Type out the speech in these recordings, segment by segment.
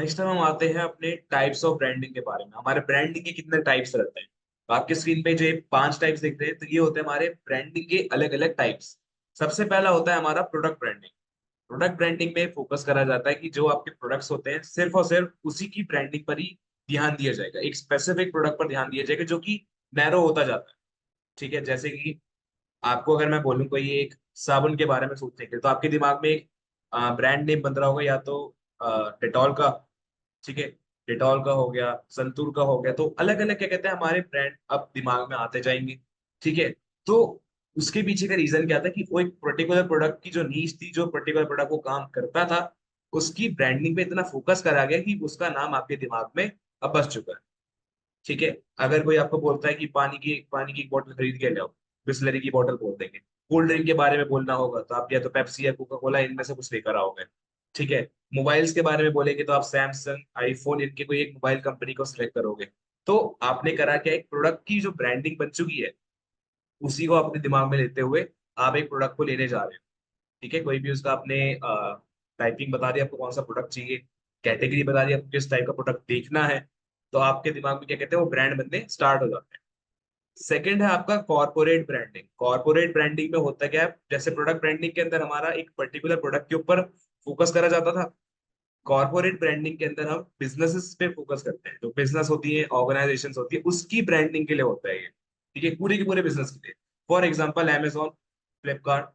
Next हम आते हैं अपने टाइप्स ऑफ ब्रांडिंग के बारे में। हमारे ब्रांडिंग के कितने टाइप्स रहते हैं? तो आपके स्क्रीन पे जो ये 5 टाइप्स दिख रहे हैं, तो ये होते हैं हमारे ब्रांडिंग के अलग अलग टाइप्स। सबसे पहला होता है हमारा प्रोडक्ट ब्रांडिंग। प्रोडक्ट ब्रांडिंग में फोकस करा जाता है कि जो आपके प्रोडक्ट्स होते हैं सिर्फ और सिर्फ उसी की ब्रांडिंग पर ही ध्यान दिया जाएगा, एक स्पेसिफिक प्रोडक्ट पर ध्यान दिया जाएगा जो कि नैरो होता जाता है। ठीक है, जैसे कि आपको अगर मैं बोलूँ कोई एक साबुन के बारे में सोचने के लिए, तो आपके दिमाग में एक ब्रांड नेम बन रहा होगा, या तो डेटॉल का। ठीक है, डेटॉल का हो गया, संतूर का हो गया, तो अलग अलग क्या कहते हैं हमारे ब्रांड अब दिमाग में आते जाएंगे। ठीक है, तो उसके पीछे का रीजन क्या था कि वो एक पर्टिकुलर प्रोडक्ट की जो नीश थी, जो पर्टिकुलर प्रोडक्ट वो काम करता था, उसकी ब्रांडिंग पे इतना फोकस करा गया कि उसका नाम आपके दिमाग में अब बस चुका है। ठीक है, अगर कोई आपको बोलता है कि पानी की एक बोतल खरीद के लाओ, बिस्लरी की बोतल बोल देंगे। कोल्ड ड्रिंक के बारे में बोलना होगा तो आप या तो पेप्सी या कोका कोला, इनमें से कुछ लेकर आओगे। ठीक है, मोबाइल्स के बारे में बोलेंगे तो आप सैमसंग, आईफोन, इनके कोई एक मोबाइल कंपनी को सिलेक्ट करोगे। तो आपने करा क्या, एक प्रोडक्ट की जो ब्रांडिंग बन चुकी है उसी को अपने दिमाग में लेते हुए आप एक प्रोडक्ट को लेने जा रहे हो। ठीक है, कोई भी उसका आपने टाइपिंग बता दी, आपको कौन सा प्रोडक्ट चाहिए, कैटेगरी बता दी, आपको किस टाइप का प्रोडक्ट देखना है, तो आपके दिमाग में क्या कहते हैं वो ब्रांड बनने स्टार्ट हो जाते हैं। सेकंड है आपका कॉर्पोरेट ब्रांडिंग। कॉर्पोरेट ब्रांडिंग में होता क्या है, जैसे प्रोडक्ट ब्रांडिंग के अंदर हमारा एक पर्टिकुलर प्रोडक्ट के ऊपर फोकस करा जाता था, कॉर्पोरेट ब्रांडिंग के अंदर हम बिजनेसेस पे फोकस करते हैं। जो बिजनेस होती है, ऑर्गेनाइजेशन होती है, उसकी ब्रांडिंग के लिए होता है ये। ठीक है, पूरे के पूरे बिजनेस के लिए। फॉर एग्जाम्पल अमेजोन, फ्लिपकार्ट,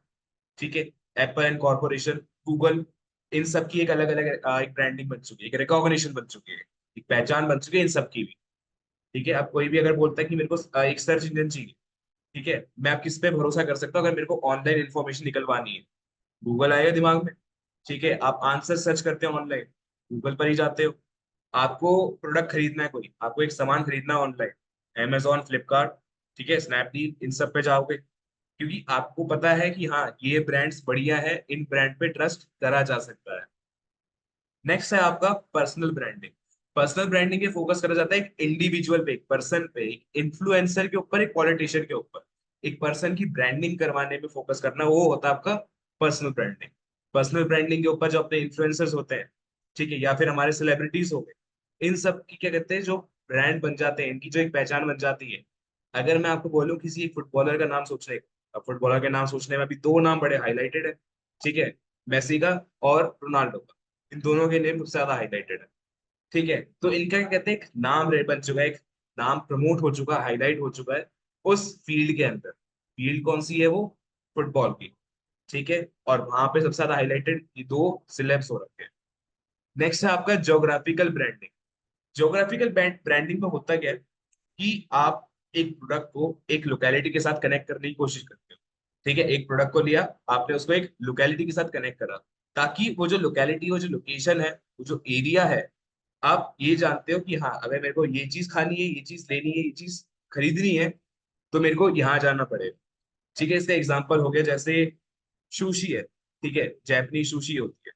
ठीक है, एप्पल एंड कॉर्पोरेशन, गूगल, इन सब की एक अलग अलग एक ब्रांडिंग बन चुकी है, एक रिकॉग्निशन बन चुकी है, एक पहचान बन चुकी है इन सब की भी। ठीक है, अब कोई भी अगर बोलता है कि मेरे को एक सर्च इंजन चाहिए, ठीक है, मैं आप किस पे भरोसा कर सकता हूँ अगर मेरे को ऑनलाइन इन्फॉर्मेशन निकलवानी है? गूगल आएगा दिमाग में। ठीक है, आप आंसर सर्च करते हो ऑनलाइन, गूगल पर ही जाते हो। आपको प्रोडक्ट खरीदना है, कोई आपको एक सामान खरीदना है ऑनलाइन, अमेजोन, फ्लिपकार्ट, ठीक है, स्नैपडील, इन सब पे जाओगे, क्योंकि आपको पता है कि हाँ ये ब्रांड्स बढ़िया है, इन ब्रांड पे ट्रस्ट करा जा सकता है। नेक्स्ट है आपका पर्सनल ब्रांडिंग। पर्सनल ब्रांडिंग के फोकस करा जाता है एक इंडिविजुअल पे, एक पर्सन पे, एक इन्फ्लुएंसर के ऊपर, एक पॉलिटिशियन के ऊपर। एक पर्सन की ब्रांडिंग करवाने में फोकस करना, वो होता है आपका पर्सनल ब्रांडिंग। पर्सनल ब्रांडिंग के ऊपर जो अपने इन्फ्लुएंसर्स होते हैं, ठीक है, या फिर हमारे सेलिब्रिटीज हो गए, इन सब की क्या कहते हैं जो ब्रांड बन जाते हैं, इनकी जो एक पहचान बन जाती है। अगर मैं आपको बोलूं किसी एक फुटबॉलर का नाम सोचने का, अब फुटबॉलर के नाम सोचने में अभी दो नाम बड़े हाईलाइटेड है। ठीक है, मेसी का और रोनाल्डो का, इन दोनों के नेम सबसे ज्यादा हाईलाइटेड है। ठीक है, तो इनका क्या कहते हैं एक नाम रेट बन चुका है, एक नाम प्रमोट हो चुका है, हाईलाइट हो चुका है उस फील्ड के अंदर। फील्ड कौन सी है वो? फुटबॉल की। ठीक है, और वहां पे सबसे ज्यादा हाईलाइटेड ये दो सिलेब्स हो रखे हैं। नेक्स्ट है आपका ज्योग्राफिकल ब्रांडिंग। ज्योग्राफिकल ब्रांडिंग में होता क्या है कि आप एक प्रोडक्ट को एक लोकेलिटी के साथ कनेक्ट करने की कोशिश करते हो। ठीक है, एक प्रोडक्ट को लिया, आपने उसको एक लोकेलिटी के साथ कनेक्ट करा, ताकि वो जो लोकेलिटी, वो जो लोकेशन है, वो जो एरिया है, आप ये जानते हो कि हाँ अगर मेरे को ये चीज खानी है, ये चीज लेनी है, ये चीज खरीदनी है, तो मेरे को यहाँ जाना पड़ेगा। ठीक है, इसका एग्जाम्पल हो गया जैसे सुशी है। ठीक है, जैपनीज सुशी होती है,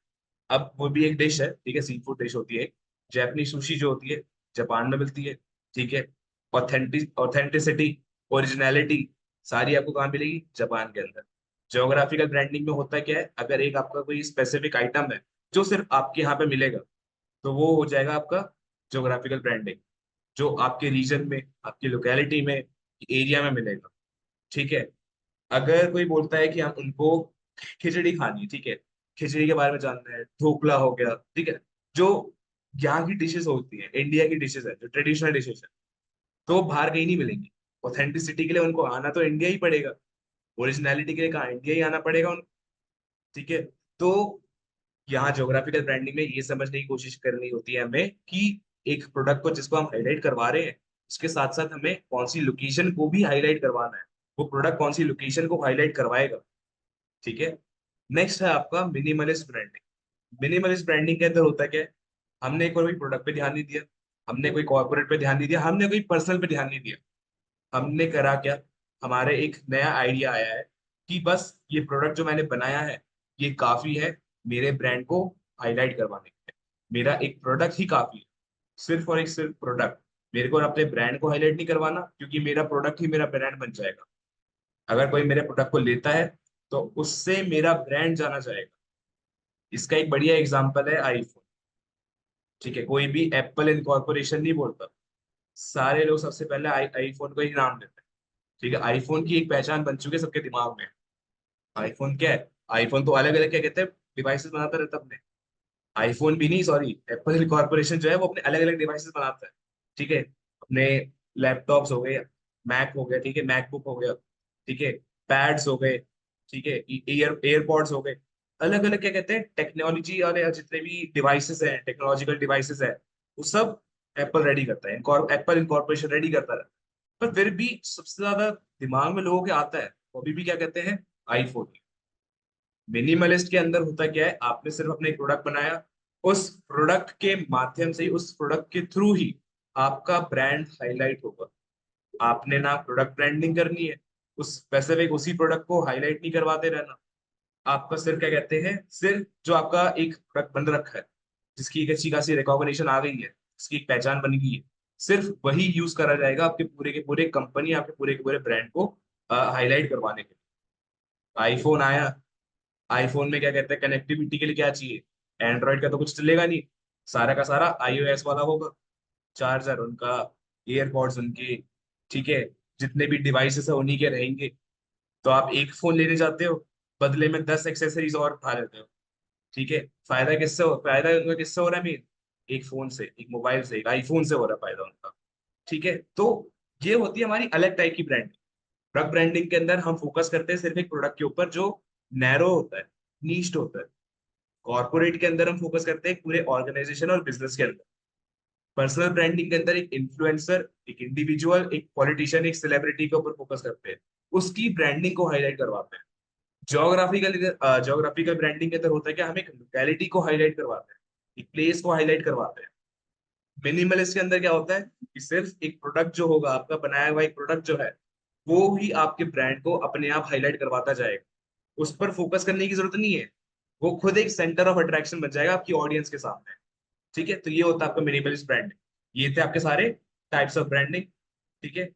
अब वो भी एक डिश है, ठीक है, सी फूड डिश होती है। जैपनीज सुशी जो होती है जापान में मिलती है। ठीक है, ऑथेंटिसिटी, ओरिजिनलिटी, सारी आपको कहाँ मिलेगी? जापान के अंदर। ज्योग्राफिकल ब्रांडिंग में होता क्या है, अगर एक आपका कोई स्पेसिफिक आइटम है जो सिर्फ आपके यहाँ पे मिलेगा, तो वो हो जाएगा आपका ज्योग्राफिकल ब्रांडिंग, जो आपके रीजन में, आपकी लोकेलिटी में, एरिया में मिलेगा। ठीक है, अगर कोई बोलता है कि हम उनको खिचड़ी खानी है, ठीक है, खिचड़ी के बारे में जानना है, ढोकला हो गया, ठीक है, जो यहाँ की डिशेस होती है, इंडिया की डिशेस है, जो ट्रेडिशनल डिशेस है, तो बाहर कहीं नहीं मिलेंगी। ऑथेंटिसिटी के लिए उनको आना तो इंडिया ही पड़ेगा, ओरिजिनलिटी के लिए कहाँ, इंडिया ही आना पड़ेगा उनको। ठीक है, तो यहाँ ज्योग्राफिकल ब्रांडिंग में ये समझने की कोशिश करनी होती है हमें कि एक प्रोडक्ट को जिसको हम हाईलाइट करवा रहे हैं, उसके साथ साथ हमें कौन सी लोकेशन को भी हाईलाइट करवाना है, वो प्रोडक्ट कौन सी लोकेशन को हाईलाइट करवाएगा। ठीक है, नेक्स्ट है आपका मिनिमलिस्ट ब्रांडिंग। मिनिमलिस्ट ब्रांडिंग के अंदर होता है क्या है, हमने कोई प्रोडक्ट पे ध्यान नहीं दिया, हमने कोई कॉर्पोरेट पे ध्यान नहीं दिया, हमने कोई पर्सनल पे ध्यान नहीं दिया। हमने करा क्या, हमारे एक नया आइडिया आया है कि बस ये प्रोडक्ट जो मैंने बनाया है ये काफी है मेरे ब्रांड को हाईलाइट करवाने के लिए। मेरा एक प्रोडक्ट ही काफी है, सिर्फ और एक सिर्फ प्रोडक्ट। मेरे को अपने ब्रांड को हाईलाइट नहीं करवाना, क्योंकि मेरा प्रोडक्ट ही मेरा ब्रांड बन जाएगा। अगर कोई मेरे प्रोडक्ट को लेता है तो उससे मेरा ब्रांड जाना जाएगा। इसका एक बढ़िया एग्जांपल है आईफोन। ठीक है, कोई भी एप्पल इनकॉर्पोरेशन नहीं बोलता। सारे लोग सबसे पहले आईफोन को ही नाम देते हैं। ठीक है, आईफोन की एक पहचान बन चुकी है सबके दिमाग में। आईफोन क्या है? आईफोन तो अलग अलग क्या कहते हैं, डिवाइसेस बनाता रहता है अपने। आईफोन भी नहीं, सॉरी, एप्पल कॉर्पोरेशन जो है वो अपने अलग अलग डिवाइसेस बनाता है। ठीक है, अपने लैपटॉप्स हो गए, मैक हो गया, ठीक है, मैकबुक हो गया, ठीक है, पैड्स हो गए, ठीक है, एयरपॉड्स हो गए। अलग अलग क्या कहते हैं, टेक्नोलॉजी वाले जितने भी डिवाइसेस हैं, टेक्नोलॉजिकल डिवाइसेस है, वो सब एप्पल रेडी करता है, एप्पल इनकॉर्पोरेशन रेडी करता है। पर फिर भी सबसे ज्यादा दिमाग में लोगों के आता है, वो अभी भी क्या कहते हैं, आईफोन। मिनिमलिस्ट के अंदर होता क्या है, आपने सिर्फ अपने प्रोडक्ट बनाया, उस प्रोडक्ट के माध्यम से ही, उस प्रोडक्ट के थ्रू ही आपका ब्रांड हाईलाइट होगा। आपने ना प्रोडक्ट ब्रांडिंग करनी है, उस स्पेसिफिक उसी प्रोडक्ट को हाईलाइट नहीं करवाते रहना। आपका सिर्फ क्या कहते हैं, सिर्फ जो आपका एक प्रोडक्ट बन रखा है, जिसकी एक अच्छी खासी रिकॉग्निशन आ गई है, जिसकी एक पहचान बन गई है, सिर्फ वही यूज करा जाएगा आपके पूरे के पूरे कंपनी, आपके पूरे के पूरे ब्रांड को हाईलाइट करवाने के लिए। आईफोन आया, आईफोन में क्या कहते हैं, कनेक्टिविटी के लिए क्या चाहिए, एंड्रॉइड का तो कुछ चलेगा नहीं, सारा का सारा आईओएस वाला होगा। चार्जर उनका, एयरपॉड्स उनके, ठीक है, जितने भी डिवाइसेस है उन्हीं के रहेंगे। तो आप एक फोन लेने जाते हो, बदले में 10 एक्सेसरीज और उठा लेते हो। ठीक है, फायदा उनका किससे हो रहा है मेन, एक फोन से, एक मोबाइल से, एक आईफोन से हो रहा है फायदा उनका। ठीक है, तो ये होती है हमारी अलग टाइप की ब्रांडिंग। प्रोडक्ट ब्रांडिंग के अंदर हम फोकस करते हैं सिर्फ एक प्रोडक्ट के ऊपर जो नैरो होता है, नीश्ड होता है। कॉर्पोरेट के अंदर हम फोकस करते हैं पूरे ऑर्गेनाइजेशन और बिजनेस के अंदर। पर्सनल ब्रांडिंग के अंदर एक इन्फ्लुएंसर, एक इंडिविजुअल, एक पॉलिटिशियन, एक सेलिब्रिटी के ऊपर फोकस करते हैं, उसकी ब्रांडिंग को हाईलाइट करवाते हैं। जोग्राफिकल ब्रांडिंग के अंदर होता है कि हम एक लोकेलिटी को हाईलाइट करवाते हैं, एक प्लेस को हाईलाइट करवाते हैं। मिनिमलिस्ट के अंदर क्या होता है कि सिर्फ एक प्रोडक्ट जो होगा, आपका बनाया हुआ एक प्रोडक्ट जो है, वो ही आपके ब्रांड को अपने आप हाईलाइट करवाता जाएगा। उस पर फोकस करने की जरूरत नहीं है, वो खुद एक सेंटर ऑफ अट्रैक्शन बन जाएगा आपकी ऑडियंस के सामने। ठीक है, तो ये होता है आपका मिनिमलिस्ट ब्रांडिंग। ये थे आपके सारे टाइप्स ऑफ ब्रांडिंग। ठीक है,